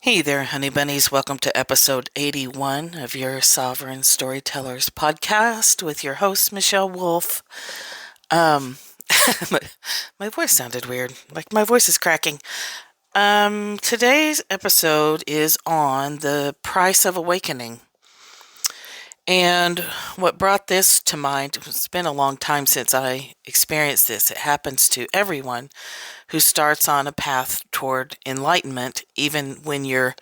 Hey there, honey bunnies. Welcome to episode 81 of your Sovereign Storytellers podcast with your host, Michelle Wolf. Um, my, my voice sounded weird. Like my voice is cracking. Today's episode is on the price of awakening. And what brought this to mind, it's been a long time since I experienced this. It happens to everyone who starts on a path toward enlightenment, even when your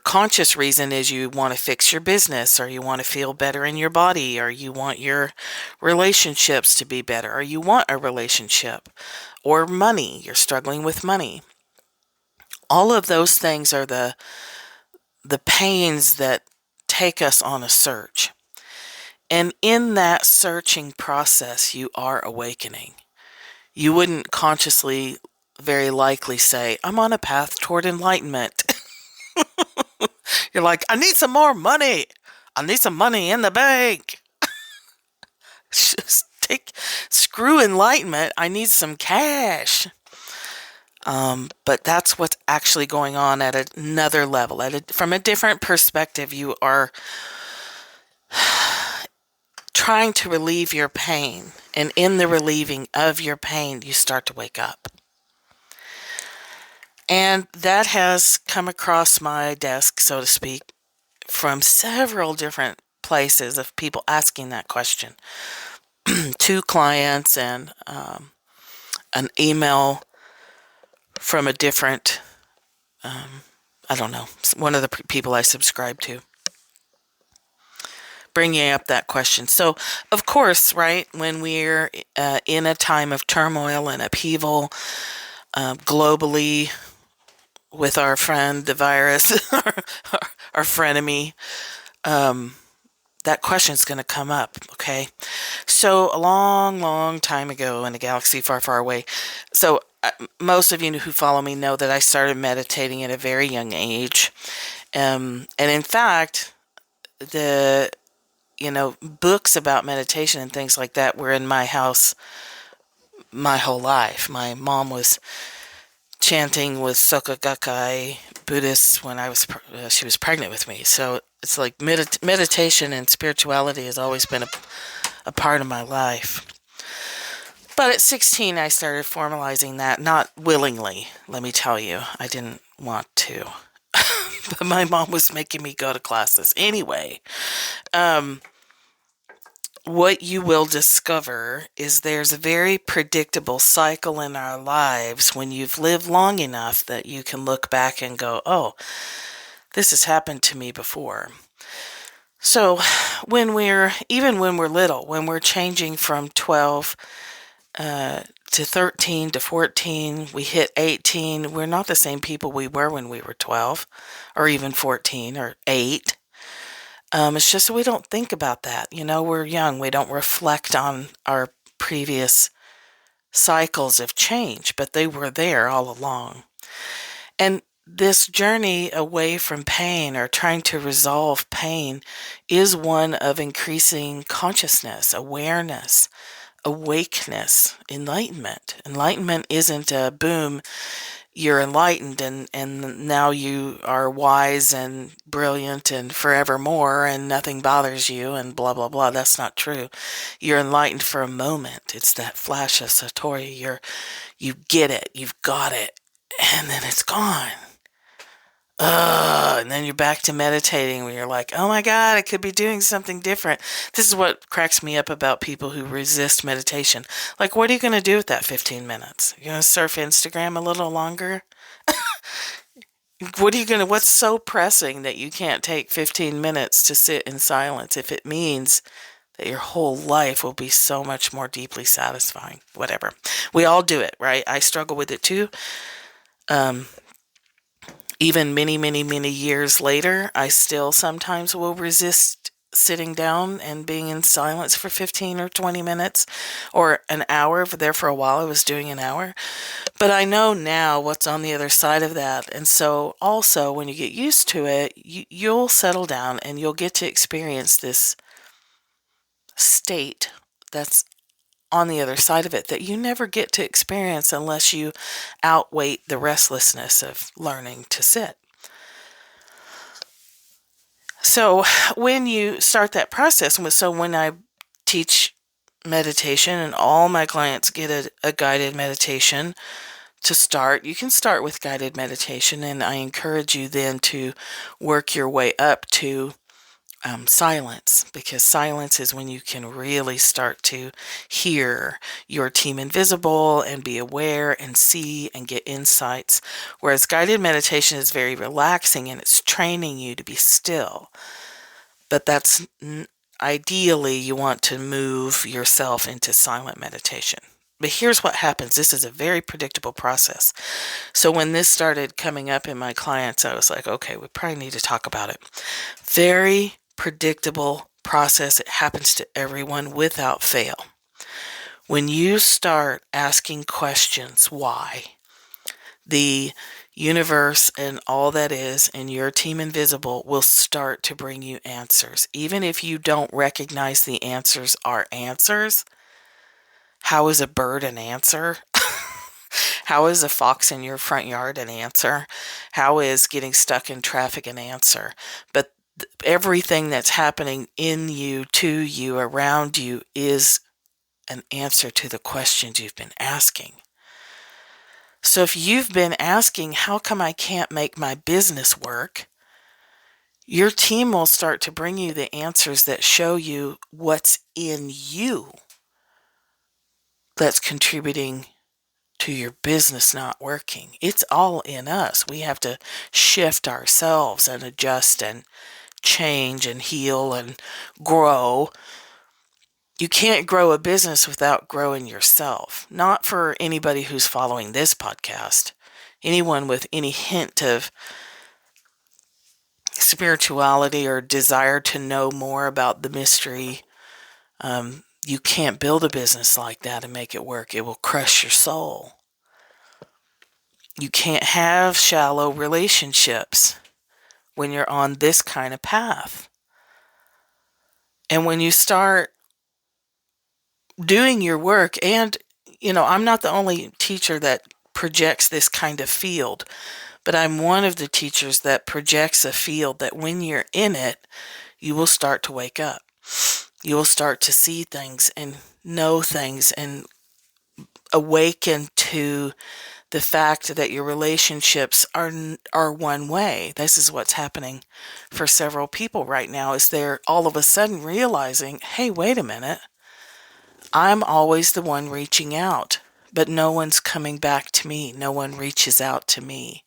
conscious reason is you want to fix your business, or you want to feel better in your body, or you want your relationships to be better, or you want a relationship, or money. You're struggling with money. All of those things are the pains that take us on a search. And in that searching process, you are awakening. You wouldn't consciously, very likely say, I'm on a path toward enlightenment. You're like, I need some more money. I need some money in the bank. Just screw enlightenment. I need some cash. But that's what's actually going on at another level. From a different perspective, you are trying to relieve your pain. And in the relieving of your pain, you start to wake up. And that has come across my desk, so to speak, from several different places of people asking that question. Two clients and an email from a different, I don't know, one of the people I subscribe to, bringing up that question. So, of course, right, when we're in a time of turmoil and upheaval globally with our friend, the virus, our frenemy, that question is going to come up, okay? So a long, long time ago in a galaxy far, far away, so most of you who follow me know that I started meditating at a very young age. And in fact, the, books about meditation and things like that were in my house my whole life. My mom was chanting with Soka Gakkai Buddhists when she was pregnant with me. So it's like meditation and spirituality has always been a part of my life. But at 16, I started formalizing that, not willingly, let me tell you. I didn't want to. But my mom was making me go to classes. Anyway, what you will discover is there's a very predictable cycle in our lives when you've lived long enough that you can look back and go, oh, this has happened to me before. So even when we're little, when we're changing from 12 to 13 to 14, we hit 18, we're not the same people we were when we were 12 or even 14 or 8. It's just we don't think about that. We're young. We don't reflect on our previous cycles of change, but they were there all along. And this journey away from pain or trying to resolve pain is one of increasing consciousness, awareness, awakeness, enlightenment. Enlightenment isn't a boom, you're enlightened and now you are wise and brilliant and forevermore and nothing bothers you and blah, blah, blah. That's not true. You're enlightened for a moment. It's that flash of Satori. You get it. You've got it. And then it's gone. And then you're back to meditating when you're like, oh my God, I could be doing something different. This is what cracks me up about people who resist meditation. Like, what are you going to do with that 15 minutes? You're going to surf Instagram a little longer? What's so pressing that you can't take 15 minutes to sit in silence if it means that your whole life will be so much more deeply satisfying? Whatever. We all do it, right? I struggle with it too. Even many, many, many years later, I still sometimes will resist sitting down and being in silence for 15 or 20 minutes or an hour. There for a while, I was doing an hour. But I know now what's on the other side of that. And so also, when you get used to it, you'll settle down and you'll get to experience this state that's on the other side of it that you never get to experience unless you outweight the restlessness of learning to sit. So when you start that process, so when I teach meditation and all my clients get a guided meditation to start, you can start with guided meditation, and I encourage you then to work your way up to silence, because silence is when you can really start to hear your team invisible and be aware and see and get insights. Whereas guided meditation is very relaxing and it's training you to be still. But that's ideally you want to move yourself into silent meditation. But here's what happens. This is a very predictable process. So when this started coming up in my clients, I was like, okay, we probably need to talk about it. Very predictable process. It happens to everyone without fail. When you start asking questions, why, the universe and all that is and your team invisible will start to bring you answers. Even if you don't recognize the answers are answers. How is a bird an answer? How is a fox in your front yard an answer? How is getting stuck in traffic an answer? But everything that's happening in you, to you, around you is an answer to the questions you've been asking. So if you've been asking, how come I can't make my business work? Your team will start to bring you the answers that show you what's in you that's contributing to your business not working. It's all in us. We have to shift ourselves and adjust and change and heal and grow. You can't grow a business without growing yourself. Not for anybody who's following this podcast. Anyone with any hint of spirituality or desire to know more about the mystery, you can't build a business like that and make it work. It will crush your soul. You can't have shallow relationships when you're on this kind of path. And when you start doing your work, and, I'm not the only teacher that projects this kind of field, but I'm one of the teachers that projects a field that when you're in it, you will start to wake up. You will start to see things and know things and awaken to the fact that your relationships are one way. This is what's happening for several people right now, is they're all of a sudden realizing, hey, wait a minute, I'm always the one reaching out, but no one's coming back to me. No one reaches out to me.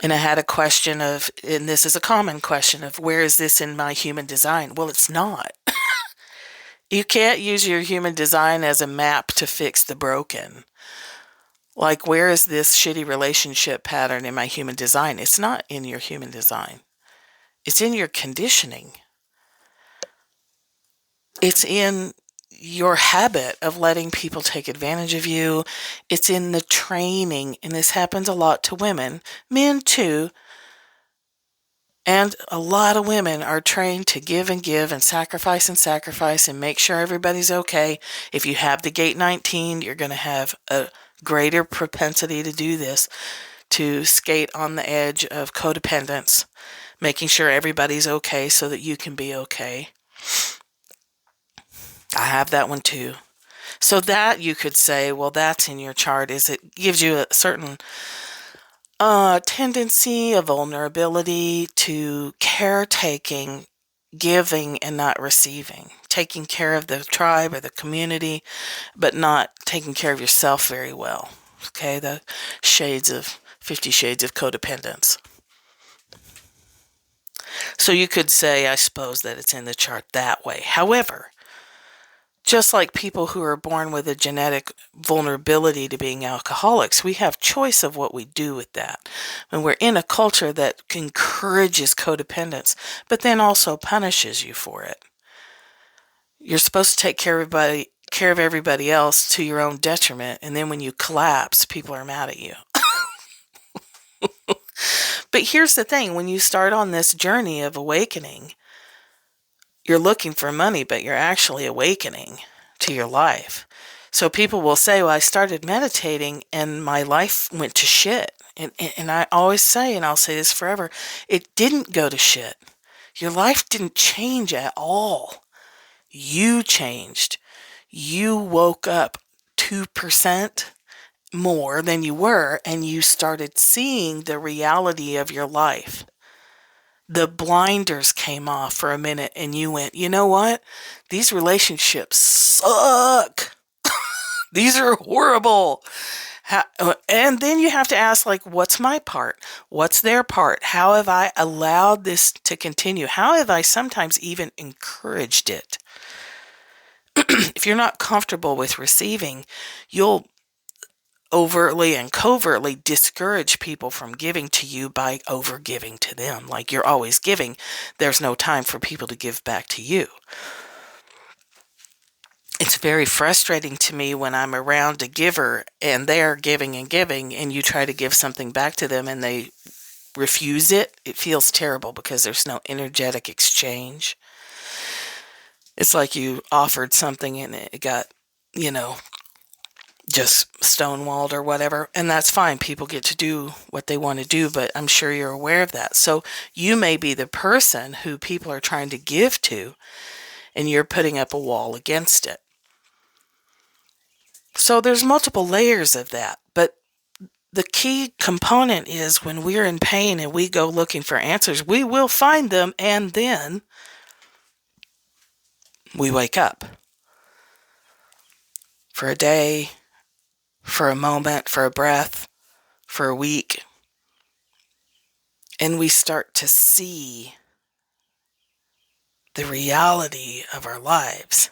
And I had a question of, and this is a common question of, where is this in my human design? Well, it's not. You can't use your human design as a map to fix the broken. Like, where is this shitty relationship pattern in my human design? It's not in your human design. It's in your conditioning. It's in your habit of letting people take advantage of you. It's in the training, and this happens a lot to women, men too. And a lot of women are trained to give and sacrifice and make sure everybody's okay. If you have the gate 19, you're going to have a greater propensity to do this, to skate on the edge of codependence, making sure everybody's okay so that you can be okay. I have that one too. So that you could say, well, that's in your chart, is it gives you a certain tendency, a vulnerability to caretaking, giving and not receiving, taking care of the tribe or the community, but not taking care of yourself very well. Okay, the 50 Shades of Codependence. So you could say, I suppose, that it's in the chart that way. However, just like people who are born with a genetic vulnerability to being alcoholics, we have choice of what we do with that. And we're in a culture that encourages codependence, but then also punishes you for it. You're supposed to take care of everybody else to your own detriment, and then when you collapse, people are mad at you. But here's the thing, when you start on this journey of awakening, you're looking for money, but you're actually awakening to your life. So people will say, well, I started meditating and my life went to shit. And I always say, and I'll say this forever, it didn't go to shit. Your life didn't change at all. You changed. You woke up 2% more than you were, and you started seeing the reality of your life. The blinders came off for a minute, and you went, you know what? These relationships suck. These are horrible. And then you have to ask, like, what's my part? What's their part? How have I allowed this to continue? How have I sometimes even encouraged it? If you're not comfortable with receiving, you'll overtly and covertly discourage people from giving to you by over giving to them. Like, you're always giving. There's no time for people to give back to you. It's very frustrating to me when I'm around a giver and they're giving and you try to give something back to them and they refuse it. It feels terrible because there's no energetic exchange. It's like you offered something and it got, just stonewalled or whatever. And that's fine. People get to do what they want to do, but I'm sure you're aware of that. So you may be the person who people are trying to give to and you're putting up a wall against it. So there's multiple layers of that, but the key component is when we're in pain and we go looking for answers, we will find them, and then we wake up. For a day, for a moment, for a breath, for a week, and we start to see the reality of our lives.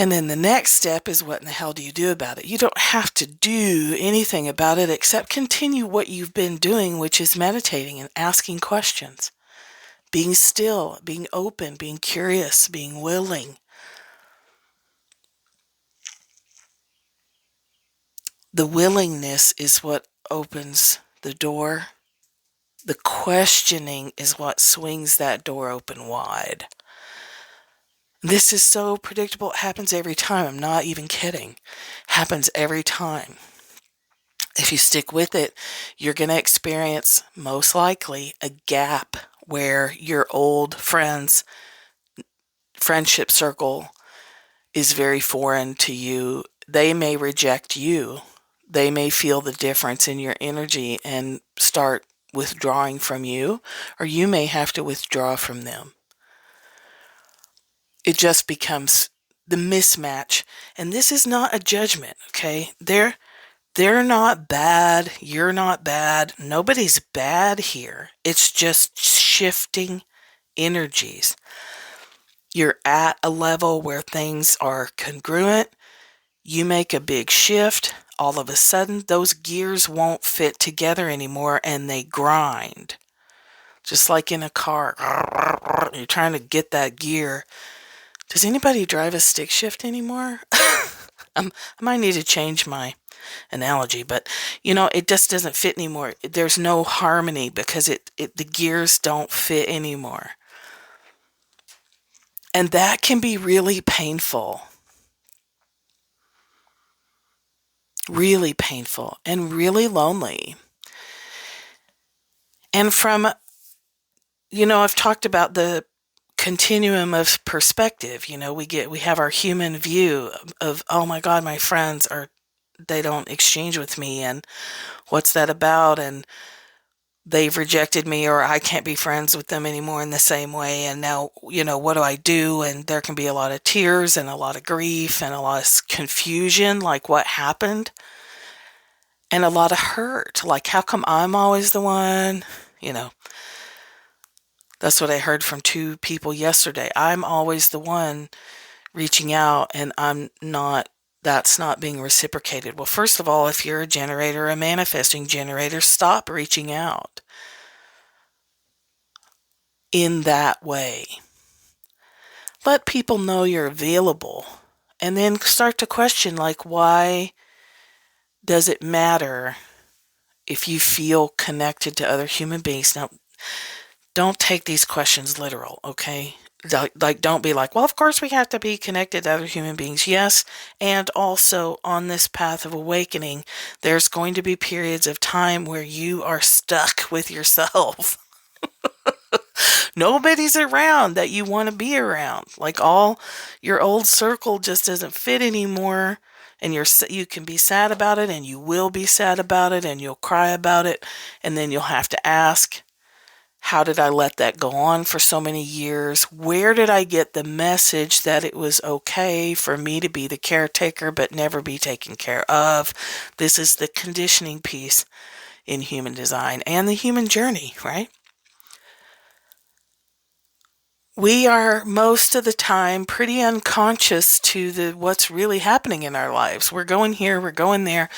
And then the next step is, what in the hell do you do about it? You don't have to do anything about it except continue what you've been doing, which is meditating and asking questions. Being still, being open, being curious, being willing. The willingness is what opens the door. The questioning is what swings that door open wide. This is so predictable. It happens every time. I'm not even kidding. Happens every time. If you stick with it, you're going to experience, most likely, a gap where your old friendship circle is very foreign to you. They may reject you. They may feel the difference in your energy and start withdrawing from you, or you may have to withdraw from them. It just becomes the mismatch. And this is not a judgment, okay? They're not bad. You're not bad. Nobody's bad here. It's just shifting energies. You're at a level where things are congruent. You make a big shift. All of a sudden, those gears won't fit together anymore and they grind. Just like in a car. You're trying to get that gear. Does anybody drive a stick shift anymore? I might need to change my analogy, but it just doesn't fit anymore. There's no harmony because the gears don't fit anymore. And that can be really painful. Really painful and really lonely. And from, I've talked about the continuum of perspective. We have our human view of, oh my God, my friends they don't exchange with me, and what's that about? And they've rejected me, or I can't be friends with them anymore in the same way. And now, what do I do? And there can be a lot of tears and a lot of grief and a lot of confusion, like what happened? And a lot of hurt, like how come I'm always the one? That's what I heard from 2 people yesterday. I'm always the one reaching out and that's not being reciprocated. Well, first of all, if you're a generator, a manifesting generator, stop reaching out in that way. Let people know you're available, and then start to question, like, why does it matter if you feel connected to other human beings? Now, don't take these questions literal, okay? Like, don't be like, well, of course we have to be connected to other human beings. Yes. And also on this path of awakening, there's going to be periods of time where you are stuck with yourself. Nobody's around that you want to be around. Like, all your old circle just doesn't fit anymore. And you can be sad about it, and you will be sad about it, and you'll cry about it. And then you'll have to ask, how did I let that go on for so many years? Where did I get the message that it was okay for me to be the caretaker but never be taken care of? This is the conditioning piece in human design and the human journey, right? We are most of the time pretty unconscious to what's really happening in our lives. We're going here, we're going there,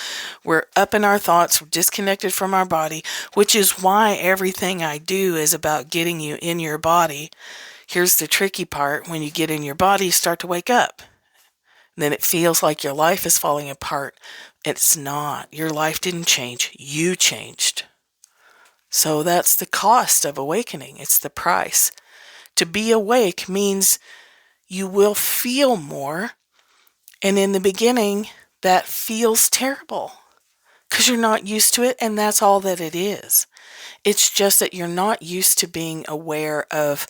we're up in our thoughts, we're disconnected from our body, which is why everything I do is about getting you in your body. Here's the tricky part: when you get in your body, you start to wake up. And then it feels like your life is falling apart. It's not. Your life didn't change. You changed. So that's the cost of awakening. It's the price. To be awake means you will feel more. And in the beginning, that feels terrible because you're not used to it, and that's all that it is. It's just that you're not used to being aware of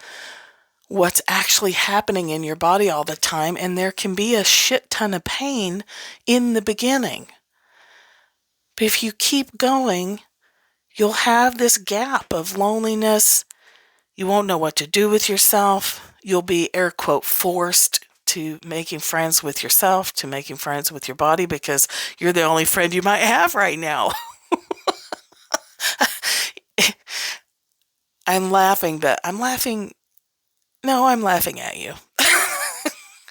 what's actually happening in your body all the time, and there can be a shit ton of pain in the beginning. But if you keep going, you'll have this gap of loneliness. You won't know what to do with yourself. You'll be, air quote, forced to making friends with yourself, to making friends with your body, because you're the only friend you might have right now. I'm laughing, but I'm laughing at you.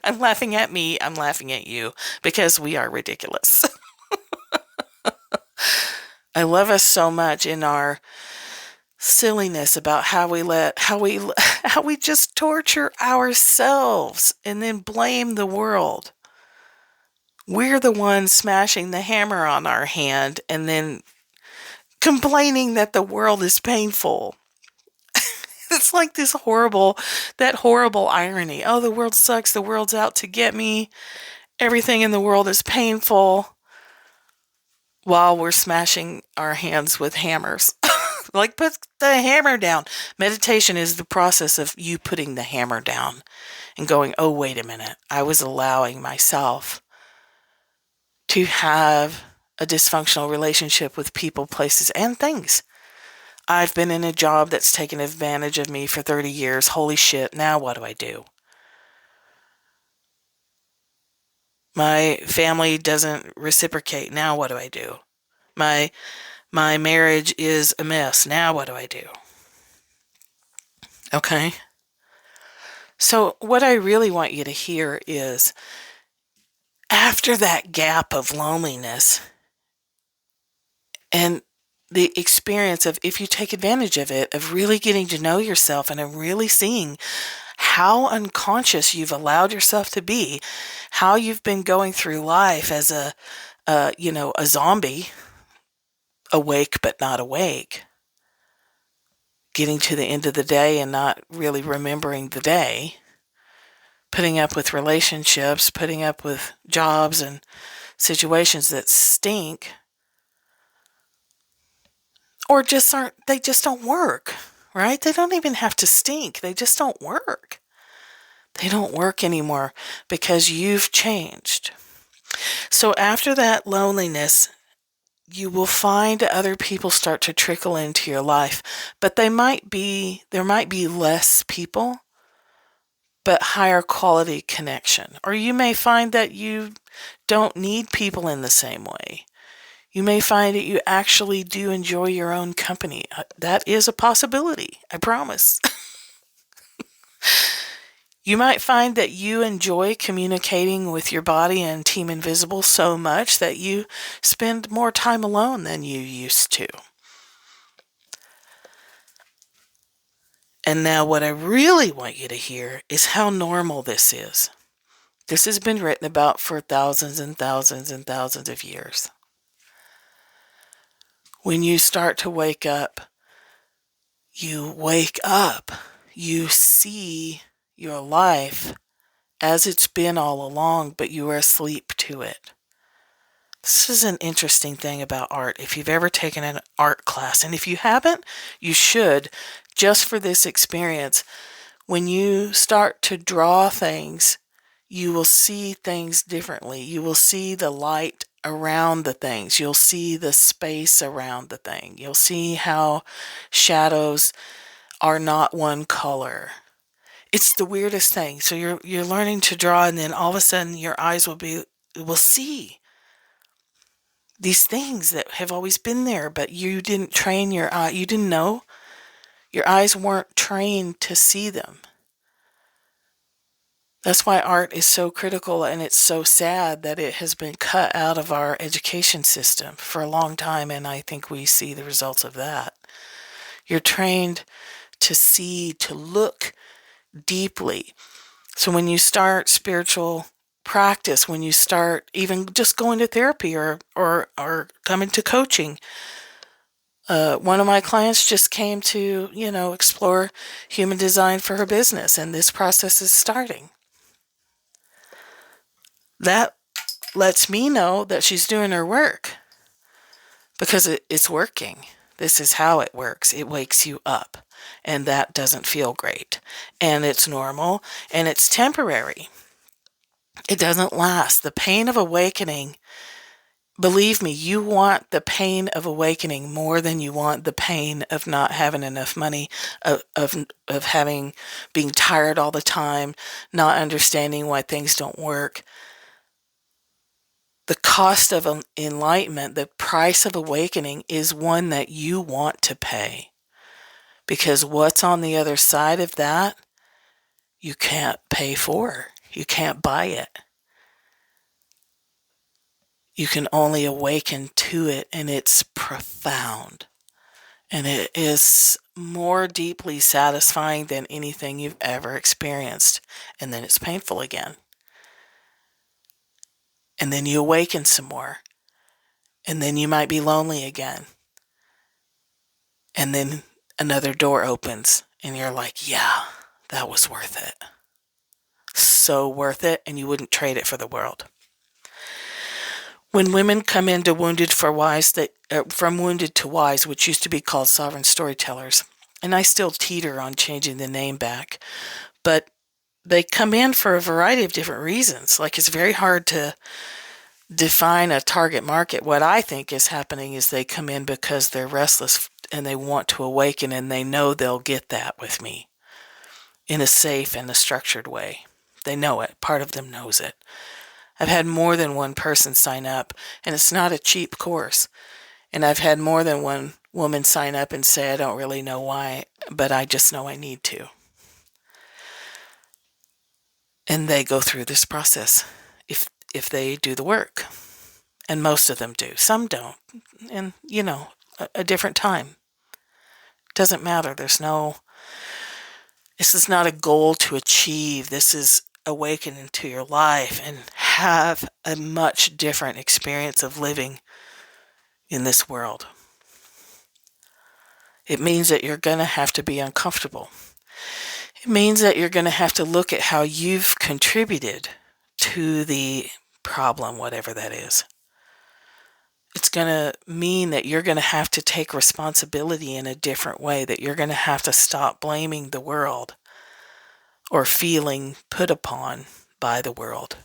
I'm laughing at me, I'm laughing at you, because we are ridiculous. I love us so much in our silliness about how we just torture ourselves and then blame the world. We're the ones smashing the hammer on our hand and then complaining that the world is painful. It's like that horrible irony. Oh, the world sucks. The world's out to get me. Everything in the world is painful, while we're smashing our hands with hammers. Like, put the hammer down. Meditation is the process of you putting the hammer down and going, oh, wait a minute. I was allowing myself to have a dysfunctional relationship with people, places, and things. I've been in a job that's taken advantage of me for 30 years. Holy shit, now what do I do? My family doesn't reciprocate. Now what do I do? My marriage is a mess. Now what do I do? Okay? So what I really want you to hear is, after that gap of loneliness and the experience of, if you take advantage of it, of really getting to know yourself and of really seeing how unconscious you've allowed yourself to be, how you've been going through life as a zombie, awake but not awake, getting to the end of the day and not really remembering the day, putting up with relationships, putting up with jobs and situations that stink, or they just don't work, right? They don't even have to stink. They just don't work. They don't work anymore because you've changed. So after that loneliness, you will find other people start to trickle into your life, but there might be less people, but higher quality connection. Or you may find that you don't need people in the same way. You may find that you actually do enjoy your own company. That is a possibility, I promise. You might find that you enjoy communicating with your body and Team Invisible so much that you spend more time alone than you used to. And now what I really want you to hear is how normal this is. This has been written about for thousands and thousands and thousands of years. When you start to wake up, you see your life as it's been all along, but you are asleep to it. This is an interesting thing about art. If you've ever taken an art class, and if you haven't, you should, just for this experience. When you start to draw things, you will see things differently. You will see the light around the things. You'll see the space around the thing. You'll see how shadows are not one color. It's the weirdest thing. So you're learning to draw, and then all of a sudden your eyes will see these things that have always been there, but you didn't train your eye. You didn't know. Your eyes weren't trained to see them. That's why art is so critical, and it's so sad that it has been cut out of our education system for a long time, and I think we see the results of that. You're trained to see, to look deeply. So when you start spiritual practice, when you start even just going to therapy or coming to coaching, one of my clients just came to, explore human design for her business, and this process is starting. That lets me know that she's doing her work because it's working. This is how it works. It wakes you up, and that doesn't feel great, and it's normal, and it's temporary. It doesn't last. The pain of awakening, believe me, you want the pain of awakening more than you want the pain of not having enough money, of being tired all the time, not understanding why things don't work. The cost of enlightenment, the price of awakening, is one that you want to pay. Because what's on the other side of that, you can't pay for. You can't buy it. You can only awaken to it, and it's profound. And it is more deeply satisfying than anything you've ever experienced. And then it's painful again. And then you awaken some more. And then you might be lonely again. And then another door opens and you're like, yeah, that was worth it. So worth it, and you wouldn't trade it for the world. When women come into Wounded for Wise, from Wounded to Wise, which used to be called Sovereign Storytellers, and I still teeter on changing the name back, but they come in for a variety of different reasons. Like, it's very hard to define a target market. What I think is happening is they come in because they're restless and they want to awaken, and they know they'll get that with me in a safe and a structured way. They know it. Part of them knows it. I've had more than one person sign up, and it's not a cheap course. And I've had more than one woman sign up and say, I don't really know why, but I just know I need to. And they go through this process if they do the work. And most of them do. Some don't. And, a different time. Doesn't matter. This is not a goal to achieve. This is awaken into your life and have a much different experience of living in this world. It means that you're going to have to be uncomfortable. It means that you're going to have to look at how you've contributed to the problem, whatever that is. It's going to mean that you're going to have to take responsibility in a different way, that you're going to have to stop blaming the world or feeling put upon by the world,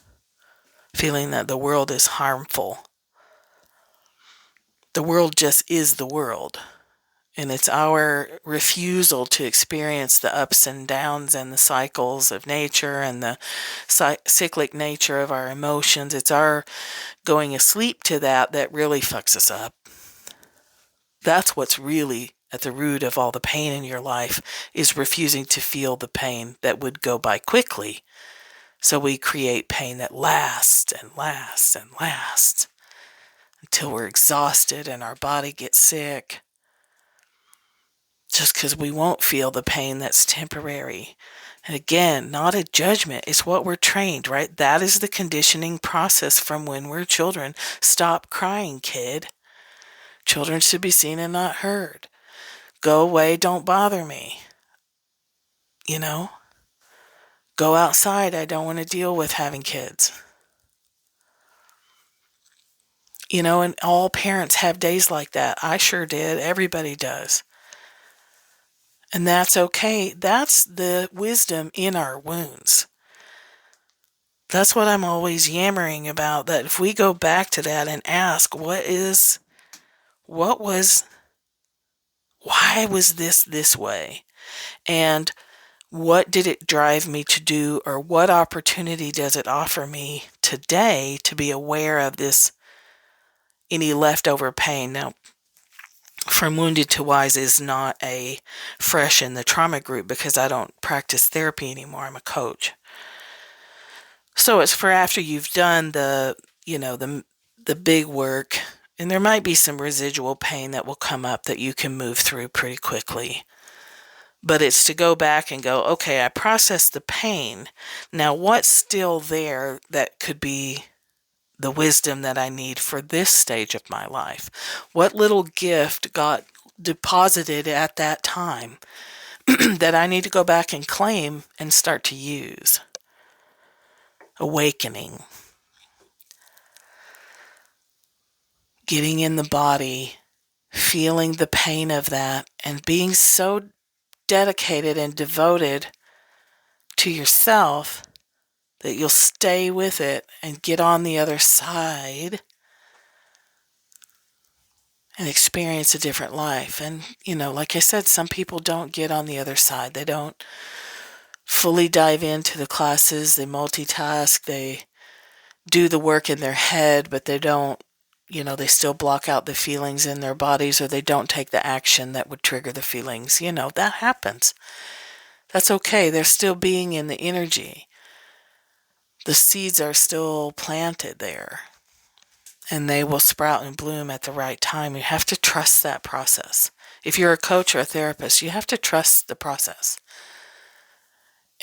feeling that the world is harmful. The world just is the world, and it's our refusal to experience the ups and downs and the cycles of nature and the cyclic nature of our emotions. It's our going asleep to that really fucks us up. That's what's really at the root of all the pain in your life, is refusing to feel the pain that would go by quickly. So we create pain that lasts and lasts and lasts until we're exhausted and our body gets sick. Just because we won't feel the pain that's temporary. And again, not a judgment. It's what we're trained, right? That is the conditioning process from when we're children. Stop crying, kid. Children should be seen and not heard. Go away, don't bother me. Go outside. I don't want to deal with having kids. And all parents have days like that. I sure did. Everybody does. And that's okay. That's the wisdom in our wounds. That's what I'm always yammering about, that if we go back to that and ask, why was this way? And what did it drive me to do, or what opportunity does it offer me today to be aware of this, any leftover pain? Now, From Wounded to Wise is not a fresh in the trauma group because I don't practice therapy anymore. I'm a coach. So it's for after you've done the big work, and there might be some residual pain that will come up that you can move through pretty quickly. But it's to go back and go, okay, I processed the pain. Now what's still there that could be the wisdom that I need for this stage of my life? What little gift got deposited at that time that I need to go back and claim and start to use? Awakening. Getting in the body, feeling the pain of that, and being so dedicated and devoted to yourself that you'll stay with it and get on the other side and experience a different life. And, like I said, some people don't get on the other side. They don't fully dive into the classes. They multitask. They do the work in their head, but they don't, they still block out the feelings in their bodies, or they don't take the action that would trigger the feelings. That happens. That's okay. They're still being in the energy. The seeds are still planted there, and they will sprout and bloom at the right time. You have to trust that process. If you're a coach or a therapist, you have to trust the process.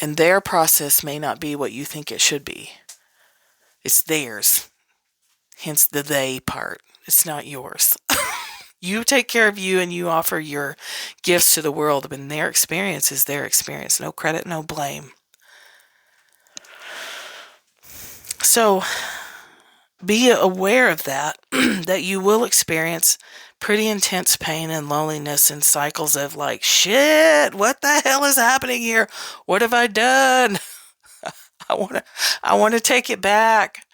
And their process may not be what you think it should be. It's theirs. Hence the they part. It's not yours. You take care of you and you offer your gifts to the world, but their experience is their experience. No credit, no blame. So be aware of that, that you will experience pretty intense pain and loneliness and cycles of like, shit, what the hell is happening here? What have I done? I want to take it back.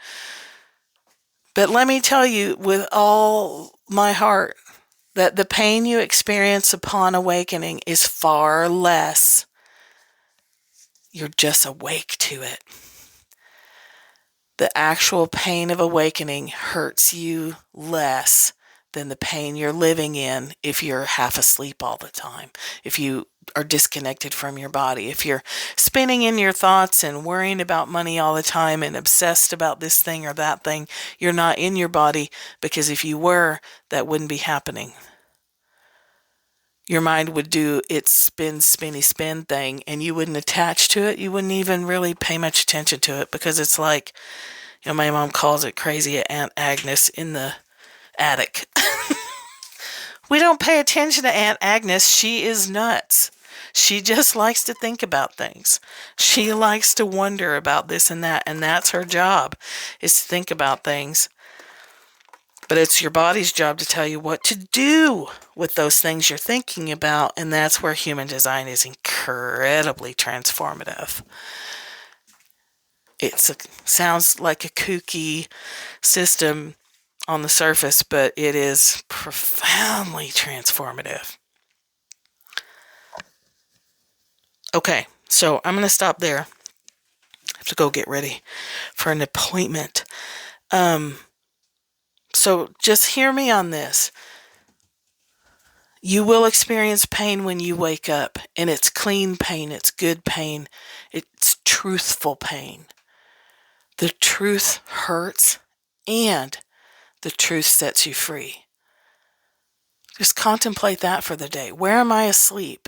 But let me tell you with all my heart that the pain you experience upon awakening is far less. You're just awake to it. The actual pain of awakening hurts you less than the pain you're living in if you're half asleep all the time, if you are disconnected from your body, if you're spinning in your thoughts and worrying about money all the time and obsessed about this thing or that thing. You're not in your body, because if you were, that wouldn't be happening. Your mind would do its spin thing, and you wouldn't attach to it. You wouldn't even really pay much attention to it, because it's like, my mom calls it crazy Aunt Agnes in the attic. We don't pay attention to Aunt Agnes. She is nuts. She just likes to think about things. She likes to wonder about this and that, and that's her job, is to think about things. But it's your body's job to tell you what to do with those things you're thinking about, and that's where human design is incredibly transformative. It sounds like a kooky system on the surface, but it is profoundly transformative. Okay, so I'm going to stop there. I have to go get ready for an appointment. So just hear me on this. You will experience pain when you wake up, and it's clean pain, it's good pain, it's truthful pain. The truth hurts, and the truth sets you free. Just contemplate that for the day. Where am I asleep?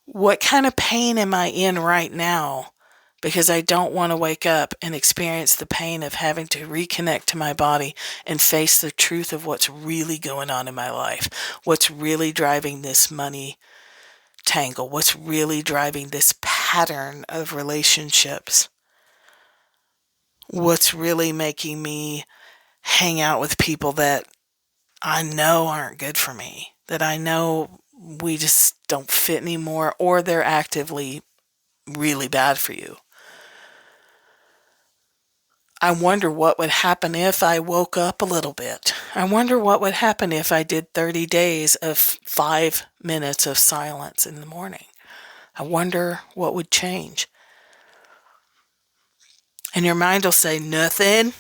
What kind of pain am I in right now? Because I don't want to wake up and experience the pain of having to reconnect to my body and face the truth of what's really going on in my life. What's really driving this money tangle? What's really driving this pattern of relationships. What's really making me hang out with people that I know aren't good for me, that I know we just don't fit anymore, or they're actively really bad for you. I wonder what would happen if I woke up a little bit. I wonder what would happen if I did 30 days of 5 minutes of silence in the morning. I wonder what would change. And your mind will say, nothing.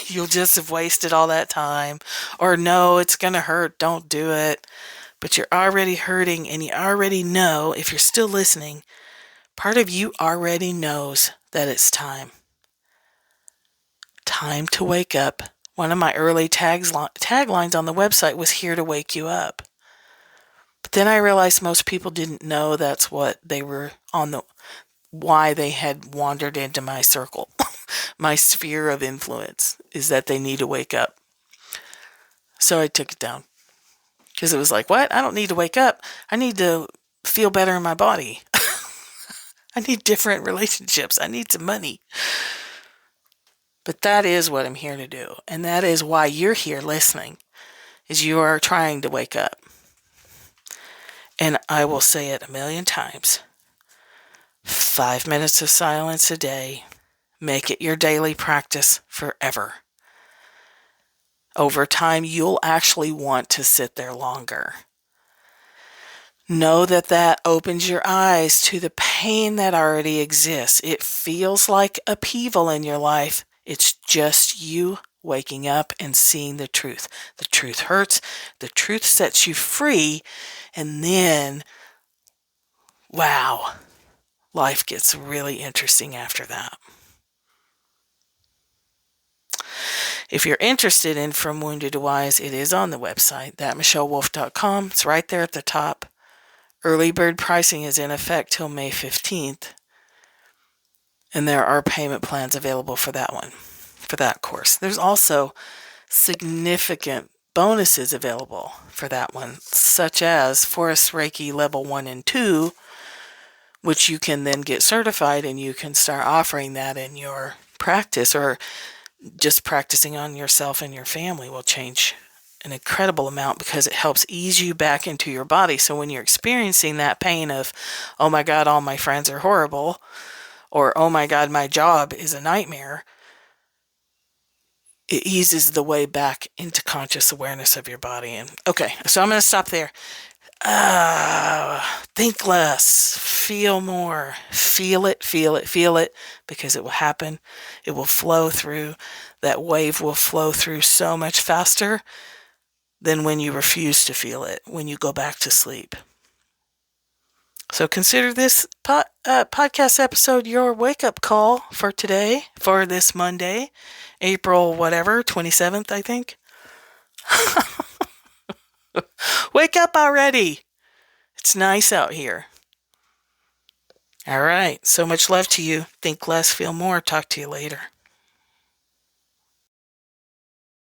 You'll just have wasted all that time. Or no, it's going to hurt. Don't do it. But you're already hurting, and you already know, if you're still listening, part of you already knows that it's time. Time to wake up. One of my early taglines on the website was here to wake you up. But then I realized most people didn't know that's what they were why they had wandered into my circle. My sphere of influence is that they need to wake up. So I took it down. Because it was like, what? I don't need to wake up. I need to feel better in my body. I need different relationships. I need some money. But that is what I'm here to do. And that is why you're here listening, is you are trying to wake up. And I will say it a million times. 5 minutes of silence a day. Make it your daily practice forever. Over time, you'll actually want to sit there longer. Know that opens your eyes to the pain that already exists. It feels like upheaval in your life. It's just you waking up and seeing the truth. The truth hurts. The truth sets you free. And then, wow, life gets really interesting after that. If you're interested in From Wounded to Wise, it is on the website, thatmichellewolf.com. It's right there at the top. Early bird pricing is in effect till May 15th. And there are payment plans available for that one, for that course. There's also significant bonuses available for that one, such as Forest Reiki Level 1 and 2, which you can then get certified and you can start offering that in your practice, or just practicing on yourself and your family will change an incredible amount because it helps ease you back into your body. So when you're experiencing that pain of, oh my God, all my friends are horrible, or oh my God, my job is a nightmare, it eases the way back into conscious awareness of your body. And okay, so I'm going to stop there. Think less, feel more, feel it, because it will happen. It will flow through. That wave will flow through so much faster than when you refuse to feel it, when you go back to sleep. So consider this podcast episode your wake-up call for today, for this Monday, April 27th, I think. Wake up already. It's nice out here. All right. So much love to you. Think less, feel more. Talk to you later.